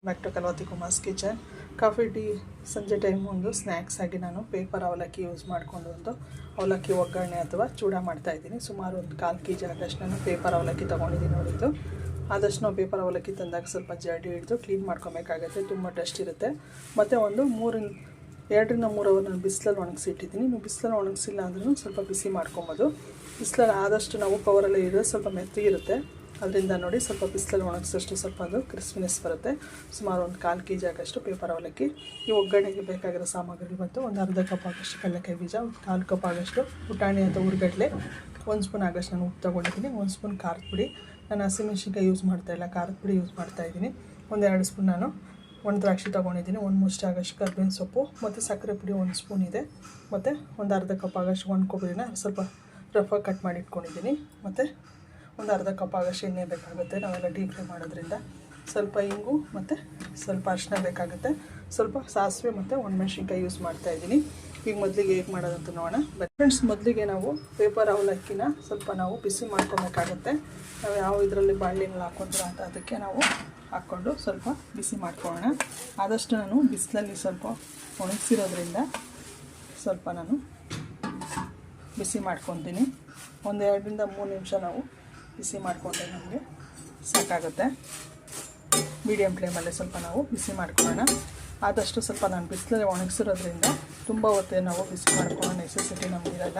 Back to Kalavathi Kumar's kitchen. Coffee tea ಸಂಜೆ time ಒಂದು snacks ಆಗಿ ನಾನು ಪೇಪರ್ ಅವಲಕ್ಕಿ ಯೂಸ್ ಮಾಡಿಕೊಂಡು ಒಂದು ಅವಲಕ್ಕಿ ಒಗ್ಗರಣೆ ಅಥವಾ ಚೂಡ ಮಾಡ್ತಾಯಿದ್ದೀನಿ. ಸುಮಾರು ಒಂದು 1/4 kg ಆದಷ್ಟು ನಾನು ಪೇಪರ್ ಅವಲಕ್ಕಿ ತೊಗೊಂಡಿದ್ದೀನಿ. ನೋಡಿದ್ದು ಆದಷ್ಟು ನಾವು ಪೇಪರ್ ಅವಲಕ್ಕಿ ತಂದಾಗ ಸ್ವಲ್ಪ ಜಡಿ ಹಿಡಿದು ಕ್ಲೀನ್ ಮಾಡ್ಕೊಬೇಕಾಗುತ್ತೆ, ತುಂಬ ಡಸ್ಟ್ ಇರುತ್ತೆ. ಮತ್ತು ಒಂದು 2ರಿಂದ 3 ಅವರ್ ನಾನು ಬಿಸಿಲಲ್ಲಿ ಒಣಗಿಸಿಟ್ಟಿದ್ದೀನಿ. ನೀವು ಬಿಸಿಲಲ್ಲಿ ಒಣಗಿಸಿಲ್ಲ ಅಂದ್ರೂ ಸ್ವಲ್ಪ ಬಿಸಿ ಮಾಡ್ಕೊಬೋದು. ಬಿಸಿಲಲ್ಲಿ ಆದಷ್ಟು ನಾವು ಕವರಲ್ಲಿ ಇರೋದು ಸ್ವಲ್ಪ ಮೆತ್ತಗಿರುತ್ತೆ, ಅದರಿಂದ ನೋಡಿ ಸ್ವಲ್ಪ ಬಿಸಿಲಲ್ಲಿ ಒಣಗಿಸೋಷ್ಟು ಸ್ವಲ್ಪ ಅದು ಕ್ರಿಸ್ಪಿನೆಸ್ ಬರುತ್ತೆ. ಸುಮಾರು ಒಂದು 1/4 kg ಆಗೋಷ್ಟು ಪೇಪರ್ ಅವಲಕ್ಕಿ. ಈ ಒಗ್ಗರಣೆಗೆ ಬೇಕಾಗಿರೋ ಸಾಮಗ್ರಿ ಬಂತು ಒಂದು ಅರ್ಧ ಕಪ್ ಆಗೋಷ್ಟು ಕಡಲೆಕಾಯಿ ಬೀಜ, 1/4 ಕಪ್ ಆಗೋಷ್ಟು ಪುಟಾಣಿ ಅಥವಾ ಹುರ್ಗಡ್ಲೆ, 1 ಸ್ಪೂನ್ ಆಗೋಷ್ಟು ನಾನು ಉಪ್ಪು ತೊಗೊಂಡಿದ್ದೀನಿ, 1 ಸ್ಪೂನ್ ಖಾರದ ಪುಡಿ. ನಾನು ಹಸಿಮೆಣ್ಸಿನ್ಕಾಯಿ ಯೂಸ್ ಮಾಡ್ತಾಯಿಲ್ಲ, ಖಾರದ ಪುಡಿ ಯೂಸ್ ಮಾಡ್ತಾಯಿದ್ದೀನಿ. 1-2 ಸ್ಪೂನ್ ನಾನು ಒಣ ದ್ರಾಕ್ಷಿ ತೊಗೊಂಡಿದ್ದೀನಿ, 1 ಮುಷ್ಟಿ ಆಗೋಷ್ಟು ಕರ್ಬೇವಿನ ಸೊಪ್ಪು ಮತ್ತು ಸಕ್ಕರೆ ಪುಡಿ 1 ಸ್ಪೂನ್ ಇದೆ. ಮತ್ತು ಒಂದು ಅರ್ಧ ಕಪ್ ಆಗೋಷ್ಟು ಒಣ ಕೊಬ್ಬರಿನ ಸ್ವಲ್ಪ ರಫಾಗಿ ಕಟ್ ಮಾಡಿ ಇಟ್ಕೊಂಡಿದ್ದೀನಿ. ಮತ್ತು ಒಂದು ಅರ್ಧ ಕಪ್ ಆಗೋಷ್ಟು ಎಣ್ಣೆ ಬೇಕಾಗುತ್ತೆ, ನಾವೆಲ್ಲ ಡೀಪ್ ಫ್ರೈ ಮಾಡೋದ್ರಿಂದ. ಸ್ವಲ್ಪ ಇಂಗು ಮತ್ತು ಸ್ವಲ್ಪ ಅರಿಶಿನ ಬೇಕಾಗುತ್ತೆ, ಸ್ವಲ್ಪ ಸಾಸಿವೆ ಮತ್ತು ಒಣಮೆಣ್ಸಿನ್ಕಾಯಿ ಯೂಸ್ ಮಾಡ್ತಾಯಿದ್ದೀನಿ. ಈಗ ಮೊದಲಿಗೆ ಹೇಗೆ ಮಾಡೋದಂತ ನೋಡೋಣ. ಫ್ರೆಂಡ್ಸ್, ಮೊದಲಿಗೆ ನಾವು ಪೇಪರ್ ಅವಲಕ್ಕಿನ ಸ್ವಲ್ಪ ನಾವು ಬಿಸಿ ಮಾಡ್ಕೊಬೇಕಾಗುತ್ತೆ. ನಾವು ಯಾವ ಇದರಲ್ಲಿ ಬಾಣಲೆನಲ್ಲಿ ಹಾಕ್ಕೊಂಡ್ರೆ ಅಂತ ಅದಕ್ಕೆ ನಾವು ಹಾಕ್ಕೊಂಡು ಸ್ವಲ್ಪ ಬಿಸಿ ಮಾಡ್ಕೊಳ್ಳೋಣ. ಆದಷ್ಟು ನಾನು ಬಿಸಿಲಲ್ಲಿ ಸ್ವಲ್ಪ ಒಣಗಿಸಿರೋದ್ರಿಂದ ಸ್ವಲ್ಪ ನಾನು ಬಿಸಿ ಮಾಡ್ಕೊತೀನಿ. 1-2ರಿಂದ 3 ನಿಮಿಷ ನಾವು ಬಿಸಿ ಮಾಡಿಕೊಂಡ್ರೆ ನಮಗೆ ಸಾಕಾಗುತ್ತೆ. ಮೀಡಿಯಮ್ ಫ್ಲೇಮಲ್ಲಿ ಸ್ವಲ್ಪ ನಾವು ಬಿಸಿ ಮಾಡ್ಕೊಳ್ಳೋಣ. ಆದಷ್ಟು ಸ್ವಲ್ಪ ನಾನು ಬಿಸಿಲಲ್ಲಿ ಒಣಗಿಸಿರೋದ್ರಿಂದ ತುಂಬ ಹೊತ್ತೇ ನಾವು ಬಿಸಿ ಮಾಡ್ಕೊಳ್ಳೋ ನೆಸೆಸಿಟಿ ನಮಗಿರಲ್ಲ.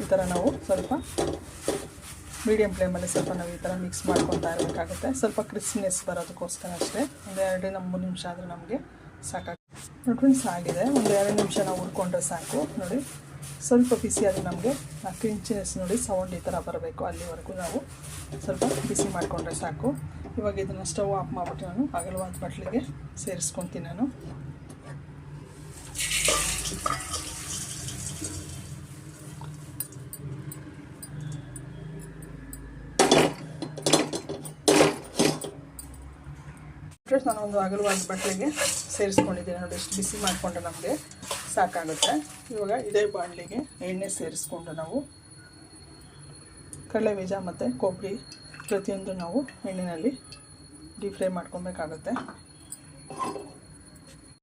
ಈ ಥರ ನಾವು ಸ್ವಲ್ಪ ಮೀಡಿಯಮ್ ಫ್ಲೇಮಲ್ಲಿ ಸ್ವಲ್ಪ ನಾವು ಈ ಥರ ಮಿಕ್ಸ್ ಮಾಡ್ಕೊತಾ ಇರಬೇಕಾಗುತ್ತೆ. ಸ್ವಲ್ಪ ಕ್ರಿಸ್ಪಿನೆಸ್ ಬರೋದಕ್ಕೋಸ್ಕರ ಅಷ್ಟೇ. 1-2ರಿಂದ 3 ನಿಮಿಷ ಆದರೆ ನಮಗೆ ಸಾಕಾಗುತ್ತೆ. ನೋಡಿ ಫ್ರೆಂಡ್ಸ್, ಆಗಿದೆ. 1-2 ನಿಮಿಷ ನಾವು ಹುರ್ಕೊಂಡ್ರೆ ಸಾಕು. ನೋಡಿ ಸ್ವಲ್ಪ ಬಿಸಿ ಆದರೆ ನಮಗೆ ಆ ಕ್ರಿಂಚಿನೆಸ್ ನೋಡಿ ಸೌಂಡ್ ಈ ಥರ ಬರಬೇಕು, ಅಲ್ಲಿವರೆಗೂ ನಾವು ಸ್ವಲ್ಪ ಬಿಸಿ ಮಾಡಿಕೊಂಡ್ರೆ ಸಾಕು. ಇವಾಗ ಇದನ್ನು ಸ್ಟವ್ ಆಫ್ ಮಾಡಿಬಿಟ್ಟು ನಾನು ಅಗಲವಾದ ಬಟ್ಲಿಗೆ ಸೇರಿಸ್ಕೊತೀನಿ. ನಾನು ನಾನೊಂದು ಅಗಲವಾದ ಬಟ್ಲಿಗೆ ಸೇರಿಸ್ಕೊಂಡಿದ್ದೀನಿ. ನೋಡಿ ಎಷ್ಟು ಬಿಸಿ ಮಾಡಿಕೊಂಡ್ರೆ ನಮಗೆ ಸಾಕಾಗುತ್ತೆ. ಇವಾಗ ಇದೇ ಬಾಣಲಿಗೆ ಎಣ್ಣೆ ಸೇರಿಸ್ಕೊಂಡು ನಾವು ಕಡಲೆ ಬೀಜ ಮತ್ತು ಕೊಬ್ಬರಿ ಪ್ರತಿಯೊಂದು ನಾವು ಎಣ್ಣೆಯಲ್ಲಿ ಡೀಪ್ ಫ್ರೈ ಮಾಡ್ಕೊಬೇಕಾಗುತ್ತೆ.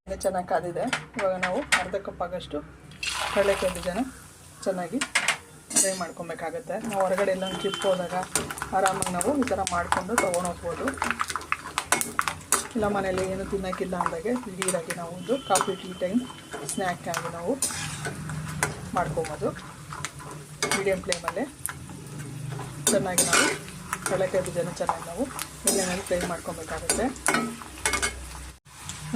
ಎಣ್ಣೆ ಚೆನ್ನಾಗಿ ಕಾದಿದೆ. ಇವಾಗ ನಾವು ಅರ್ಧ ಕಪ್ ಆಗೋಷ್ಟು ಕಡಲೆಕಾಯಿ ಬೀಜನ ಚೆನ್ನಾಗಿ ಫ್ರೈ ಮಾಡ್ಕೊಬೇಕಾಗುತ್ತೆ. ನಾವು ಹೊರಗಡೆ ಎಲ್ಲ ಟ್ರಿಪ್ ಹೋದಾಗ ಆರಾಮಾಗಿ ನಾವು ಈ ಥರ ಮಾಡಿಕೊಂಡು ತೊಗೊಂಡೋಗ್ಬೋದು. ಇಲ್ಲ ಮನೇಲಿ ಏನು ತಿನ್ನೋಕ್ಕಿಲ್ಲ ಅಂದಾಗೆ ದಿಢೀರಾಗಿ ನಾವು ಒಂದು ಕಾಫಿ ಟೀ ಟೈಮ್ ಸ್ನ್ಯಾಕ್ ಆಗಿ ನಾವು ಮಾಡ್ಕೊಬೋದು. ಮೀಡಿಯಮ್ ಫ್ಲೇಮಲ್ಲೇ ಚೆನ್ನಾಗಿ ನಾವು ಕಡಲೆಕಾಯಿ ಬೀಜನ ಚೆನ್ನಾಗಿ ನಾವು ಎಣ್ಣೆಯಲ್ಲಿ ಫ್ರೈ ಮಾಡ್ಕೊಬೇಕಾಗುತ್ತೆ.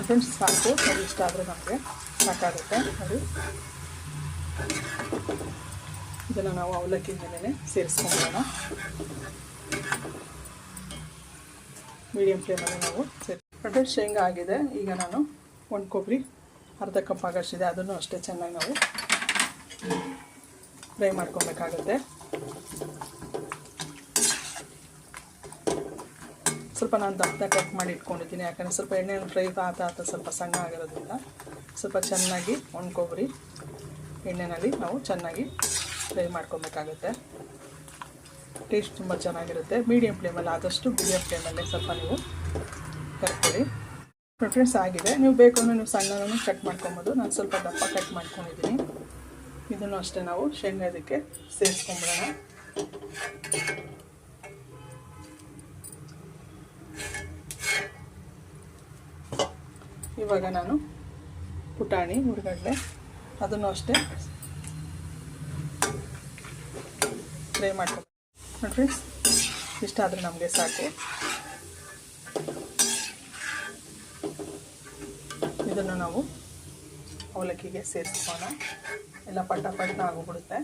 ಫ್ರೆಂಡ್ಸ್, ಸಾಕು. ಅದು ಇಷ್ಟ ಆದರೆ ನಮಗೆ ಸಾಕಾಗುತ್ತೆ. ಅದು ಇದನ್ನು ನಾವು ಅವಲಕ್ಕಿ ಮೇಲೆ ಸೇರಿಸ್ಕೊಂಬೋಣ. ಮೀಡಿಯಮ್ ಫ್ಲೇಮಲ್ಲಿ ನಾವು ಫ್ರೆಂಡ್ಸ್, ಶೇಂಗಾ ಆಗಿದೆ. ಈಗ ನಾನು ಒಣ ಕೊಬ್ಬರಿ ಅರ್ಧ ಕಪ್ ಆಗೋಷ್ಟಿದೆ, ಅದನ್ನು ಅಷ್ಟೇ ಚೆನ್ನಾಗಿ ನಾವು ಫ್ರೈ ಮಾಡ್ಕೊಬೇಕಾಗುತ್ತೆ. ಸ್ವಲ್ಪ ನಾನು ದಪ್ಪ ಕಟ್ ಮಾಡಿ ಇಟ್ಕೊಂಡಿದ್ದೀನಿ, ಯಾಕಂದರೆ ಸ್ವಲ್ಪ ಎಣ್ಣೆಯನ್ನು ಫ್ರೈ ಆತ ಸ್ವಲ್ಪ ಸಣ್ಣ ಆಗಿರೋದ್ರಿಂದ ಸ್ವಲ್ಪ ಚೆನ್ನಾಗಿ ಒಣ ಕೊಬ್ಬರಿ ಎಣ್ಣೆಯಲ್ಲಿ ನಾವು ಚೆನ್ನಾಗಿ ಫ್ರೈ ಮಾಡ್ಕೊಬೇಕಾಗುತ್ತೆ. ಟೇಸ್ಟ್ ತುಂಬ ಚೆನ್ನಾಗಿರುತ್ತೆ. ಮೀಡಿಯಮ್ ಫ್ಲೇಮಲ್ಲಿ ಆದಷ್ಟು ಮೀಡಿಯಮ್ ಫ್ಲೇಮಲ್ಲೇ ಸ್ವಲ್ಪ ನೀವು ಕರ್ಕೊಳ್ಳಿ. ಫ್ರೆಂಡ್ಸ್, ಆಗಿದೆ. ನೀವು ಬೇಕು ಅಂದರೆ ನೀವು ಸಣ್ಣನೂ ಕಟ್ ಮಾಡ್ಕೊಬೋದು. ನಾನು ಸ್ವಲ್ಪ ದಪ್ಪ ಕಟ್ ಮಾಡ್ಕೊಂಡಿದ್ದೀನಿ. ಇದನ್ನು ಅಷ್ಟೇ ನಾವು ಶೇಂಗಾ ಇದಕ್ಕೆ ಸೇರಿಸ್ಕೊಂಬಿಡೋಣ. ಇವಾಗ ನಾನು ಪುಟಾಣಿ ಹುರ್ಗಡ್ಲೆ ಅದನ್ನು ಅಷ್ಟೇ ಫ್ರೈ ಮಾಡ್ಕೊಂಡು ನೋಡಿ ಫ್ರೆಂಡ್ಸ್, ಇಷ್ಟ ಆದರೆ ನಮಗೆ ಸಾಕು. ಇದನ್ನು ನಾವು ಅವಲಕ್ಕಿಗೆ ಸೇರಿಸ್ಕೋಣ. ಎಲ್ಲ ಪಟ್ಟ ಆಗೋಗ್ಬಿಡುತ್ತೆ.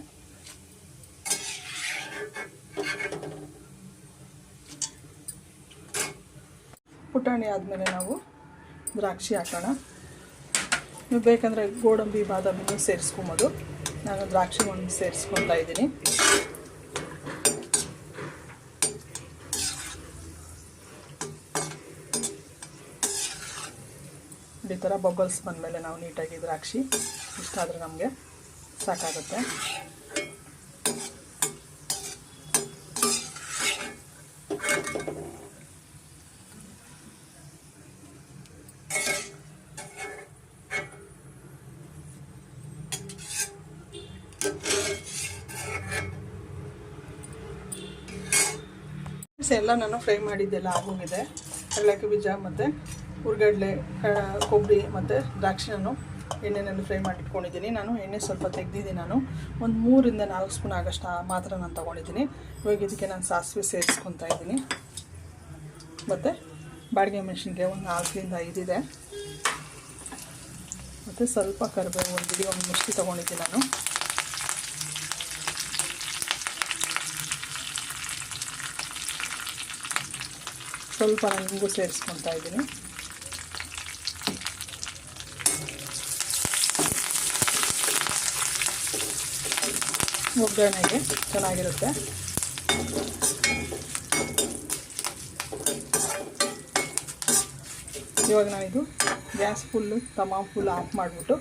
ಪುಟಾಣಿ ಆದಮೇಲೆ ನಾವು ದ್ರಾಕ್ಷಿ ಹಾಕೋಣ. ನೀವು ಬೇಕಂದರೆ ಗೋಡಂಬಿ ಬಾದಾಮಿನೂ ಸೇರಿಸ್ಕೊಬೋದು. ನಾನು ದ್ರಾಕ್ಷಿ ಒಂದು ಸೇರಿಸ್ಕೊತಾ ಇದ್ದೀನಿ. ಈ ಥರ ಬಬಲ್ಸ್ ಬಂದಮೇಲೆ ನಾವು ನೀಟಾಗಿ ದ್ರಾಕ್ಷಿ ಇಷ್ಟ ಆದರೆ ನಮಗೆ ಸಾಕಾಗುತ್ತೆ. ಎಲ್ಲ ನಾನು ಫ್ರೈ ಮಾಡಿದ್ದೆಲ್ಲ ಆಗೋಗಿದೆ. ಕಡಲೆಕಾಯಿ ಬೀಜ ಮತ್ತು ಹುರ್ಗಡ್ಲೆ, ಕೊಬ್ಬರಿ ಮತ್ತು ದ್ರಾಕ್ಷಿ ನಾನು ಎಣ್ಣೆನಲ್ಲಿ ಫ್ರೈ ಮಾಡಿಟ್ಕೊಂಡಿದ್ದೀನಿ. ನಾನು ಎಣ್ಣೆ ಸ್ವಲ್ಪ ತೆಗೆದಿದ್ದೀನಿ. ನಾನು ಒಂದು 3 ರಿಂದ 4 ಸ್ಪೂನ್ ಆಗೋಷ್ಟು ಮಾತ್ರ ನಾನು ತೊಗೊಂಡಿದ್ದೀನಿ. ಇವಾಗ ಇದಕ್ಕೆ ನಾನು ಸಾಸಿವೆ ಸೇರಿಸ್ಕೊತಾ ಇದ್ದೀನಿ. ಮತ್ತು ಬಾಡಿಗೆ ಮೆಣಸಿನ್ಕಾಯಿ ಒಂದು 4 ರಿಂದ 5 ಇದೆ. ಮತ್ತು ಸ್ವಲ್ಪ ಕರಿಬೇವು ಒಂದು ಮುಷ್ಟಿ ತೊಗೊಂಡಿದ್ದೀನಿ ನಾನು. ಸ್ವಲ್ಪ ನಾನು ಹಿಂಗು ಸೇರಿಸ್ಕೊತಾ ಇದ್ದೀನಿ. ಒಗ್ಗರಣೆಗೆ ಚೆನ್ನಾಗಿರುತ್ತೆ. ಇವಾಗ ನಾನಿದು ಗ್ಯಾಸ್ ಫುಲ್ ಆಫ್ ಮಾಡಿಬಿಟ್ಟು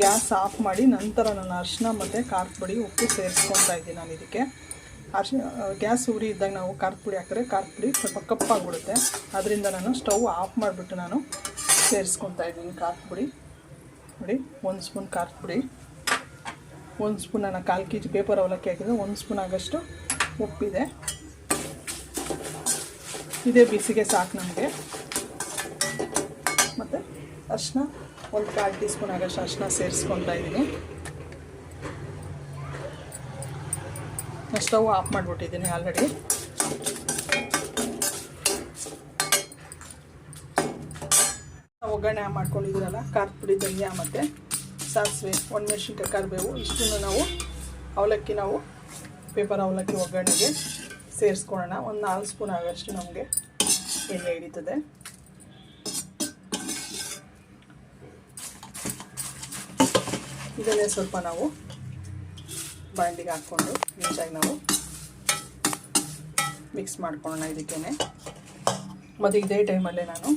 ಗ್ಯಾಸ್ ಆಫ್ ಮಾಡಿ ನಂತರ ನಾನು ಅರಿಶಿನ ಮತ್ತು ಖಾರದ ಪುಡಿ ಉಪ್ಪು ಸೇರಿಸ್ಕೊತಾ ಇದ್ದೀನಿ. ನಾನು ಇದಕ್ಕೆ ಗ್ಯಾಸ್ ಉರಿ ಇದ್ದಾಗ ನಾವು ಖಾರದ ಪುಡಿ ಹಾಕಿದ್ರೆ ಖಾರದ ಪುಡಿ ಸ್ವಲ್ಪ ಕಪ್ಪಾಗಿಬಿಡುತ್ತೆ. ಅದರಿಂದ ನಾನು ಸ್ಟವ್ ಆಫ್ ಮಾಡಿಬಿಟ್ಟು ನಾನು ಸೇರಿಸ್ಕೊತಾ ಇದ್ದೀನಿ ಖಾರದ ಪುಡಿ. ನೋಡಿ, 1 ಸ್ಪೂನ್ ಖಾರದ ಪುಡಿ, 1 ಸ್ಪೂನ್ ನಾನು 1/4 kg ಪೇಪರ್ ಅವಲಕ್ಕಿ ಹಾಕಿದ್ರೆ 1 ಸ್ಪೂನ್ ಆಗೋಷ್ಟು ಉಪ್ಪಿದೆ. ಇದೇ ಬಿಸಿಗೆ ಸಾಕು ನಮಗೆ. ಮತ್ತು ಅರಿಶಿನ ಒಂದು 1/4 ಟೀ ಸ್ಪೂನ್ ಆಗೋಷ್ಟು ಅರಿಶಿನ ಸೇರಿಸ್ಕೊತಾ ಇದ್ದೀನಿ. ಸ್ಟವ್ ಆಫ್ ಮಾಡಿಬಿಟ್ಟಿದ್ದೀನಿ ಆಲ್ರೆಡಿ. ಒಗ್ಗರಣೆ ಮಾಡ್ಕೊಂಡಿದ್ದೀರಲ್ಲ, ಖಾರದ ಪುಡಿ, ಧನಿಯಾ ಮತ್ತು ಸಾಸಿವೆ, ಒಣಮೆಣಸಿನ್ಕಾಯಿ, ಕರಿಬೇವು ಇಷ್ಟನ್ನು ನಾವು ಪೇಪರ್ ಅವಲಕ್ಕಿ ಒಗ್ಗರಣೆಗೆ ಸೇರಿಸ್ಕೊಳ್ಳೋಣ. ಒಂದು 4 ಸ್ಪೂನ್ ಆಗೋಷ್ಟು ನಮಗೆ ಎಣ್ಣೆ ಹಿಡಿತದೆ. ಇದನ್ನೇ ಸ್ವಲ್ಪ ನಾವು ಬಾಂಡಿಗೆ ಹಾಕ್ಕೊಂಡು ನೀಟಾಗಿ ನಾವು ಮಿಕ್ಸ್ ಮಾಡ್ಕೊಳ್ಳೋಣ ಇದಕ್ಕೇನೆ. ಮತ್ತು ಇದೇ ಟೈಮಲ್ಲೇ ನಾನು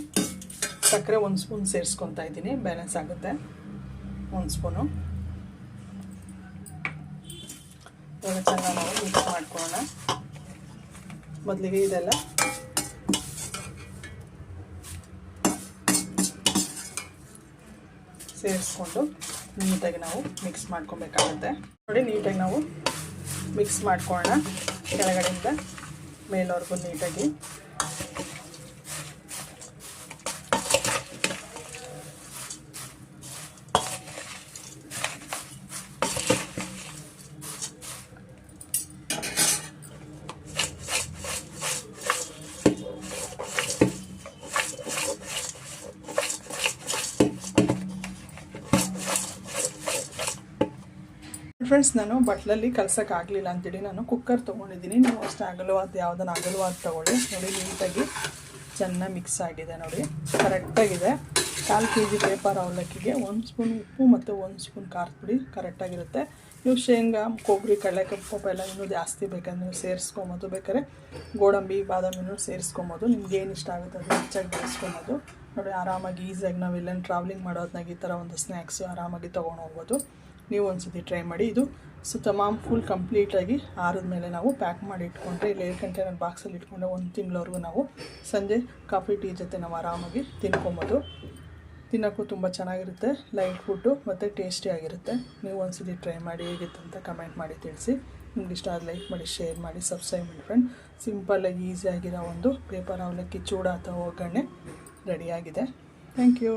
ಸಕ್ಕರೆ 1 ಸ್ಪೂನ್ ಸೇರಿಸ್ಕೊತಾ ಇದ್ದೀನಿ. ಬ್ಯಾಲೆನ್ಸ್ ಆಗುತ್ತೆ 1 ಸ್ಪೂನು. ಇವಾಗ ಚೆನ್ನಾಗಿ ನಾವು ಮಿಕ್ಸ್ ಮಾಡ್ಕೊಳ್ಳೋಣ. ಮೊದಲಿಗೆ ಇದೆಲ್ಲ ಸೇರಿಸ್ಕೊಂಡು ನೀಟಾಗಿ ನಾವು ಮಿಕ್ಸ್ ಮಾಡ್ಕೊಬೇಕಾಗುತ್ತೆ. ನೋಡಿ, ನೀಟಾಗಿ ನಾವು ಮಿಕ್ಸ್ ಮಾಡ್ಕೊಳ್ಳೋಣ. ಕೆಳಗಡೆಯಿಂದ ಮೇಲವರೆಗೂ ನೀಟಾಗಿ. ಫ್ರೆಂಡ್ಸ್, ನಾನು ಬಟ್ಲಲ್ಲಿ ಕಲ್ಸೋಕ್ಕಾಗಲಿಲ್ಲ ಅಂತೇಳಿ ನಾನು ಕುಕ್ಕರ್ ತೊಗೊಂಡಿದ್ದೀನಿ. ನೀವು ಅಷ್ಟು ಅಗಲವಾದ ತೊಗೊಳ್ಳಿ. ನೋಡಿ, ನೀಟಾಗಿ ಚೆನ್ನಾಗಿ ಮಿಕ್ಸ್ ಆಗಿದೆ. ನೋಡಿ, ಕರೆಕ್ಟಾಗಿದೆ. 1/4 kg ಪೇಪರ್ ಅವಲಕ್ಕಿಗೆ 1 ಸ್ಪೂನ್ ಉಪ್ಪು ಮತ್ತು 1 ಸ್ಪೂನ್ ಖಾರದ ಪುಡಿ ಕರೆಕ್ಟಾಗಿರುತ್ತೆ. ನೀವು ಶೇಂಗಾ, ಕೊಬ್ಬರಿ, ಕಡಲೆಕಾಯಿ ಪಪ್ಪ ಎಲ್ಲ ಇನ್ನೂ ಜಾಸ್ತಿ ಬೇಕಾದ್ರೆ ನೀವು ಸೇರಿಸ್ಕೊಬೋದು. ಬೇಕಾದ್ರೆ ಗೋಡಂಬಿ, ಬಾದಾಮಿನೂ ಸೇರಿಸ್ಕೊಬೋದು. ನಿಮ್ಗೆ ಏನು ಇಷ್ಟ ಆಗುತ್ತೆ ಅದು ಹೆಚ್ಚಾಗಿ ಬೆಳೆಸ್ಕೊಬೋದು. ನೋಡಿ, ಆರಾಮಾಗಿ ಈಸಿಯಾಗಿ ನಾವು ಎಲ್ಲೇನು ಟ್ರಾವೆಲಿಂಗ್ ಮಾಡೋದ್ನಾಗ ಈ ಥರ ಒಂದು ಸ್ನ್ಯಾಕ್ಸು ಆರಾಮಾಗಿ ತೊಗೊಂಡು ಹೋಗ್ಬೋದು. ನೀವು ಒಂದ್ಸತಿ ಟ್ರೈ ಮಾಡಿ. ಇದು ಫುಲ್ ಕಂಪ್ಲೀಟಾಗಿ ಆರಿದ ಮೇಲೆ ನಾವು ಪ್ಯಾಕ್ ಮಾಡಿ ಇಟ್ಕೊಂಡ್ರೆ, ಇಲ್ಲಿ ಏರ್ ಕಂಟೈನರ್ ಬಾಕ್ಸಲ್ಲಿ ಇಟ್ಕೊಂಡ್ರೆ 1 ತಿಂಗಳವರೆಗೂ ನಾವು ಸಂಜೆ ಕಾಫಿ ಟೀ ಜೊತೆ ನಾವು ಆರಾಮಾಗಿ ತಿನ್ಕೊಬೋದು. ತಿನ್ನೋಕ್ಕೂ ತುಂಬ ಚೆನ್ನಾಗಿರುತ್ತೆ. ಲೈಟ್ ಫುಡ್ಡು ಮತ್ತು ಟೇಸ್ಟಿಯಾಗಿರುತ್ತೆ. ನೀವು ಒಂದ್ಸತಿ ಟ್ರೈ ಮಾಡಿ ಹೇಗಿತ್ತು ಅಂತ ಕಮೆಂಟ್ ಮಾಡಿ ತಿಳಿಸಿ. ನಿಮ್ಗೆ ಇಷ್ಟ ಆದ ಲೈಕ್ ಮಾಡಿ, ಶೇರ್ ಮಾಡಿ, ಸಬ್ಸ್ಕ್ರೈಬ್ ಮಾಡಿ ಫ್ರೆಂಡ್. ಸಿಂಪಲ್ಲಾಗಿ ಈಸಿಯಾಗಿರೋ ಒಂದು ಪೇಪರ್ ಅವಲಕ್ಕಿ ಚೂಡ ಅಥವಾ ಒಗ್ಗರಣೆ ರೆಡಿಯಾಗಿದೆ. Thank you.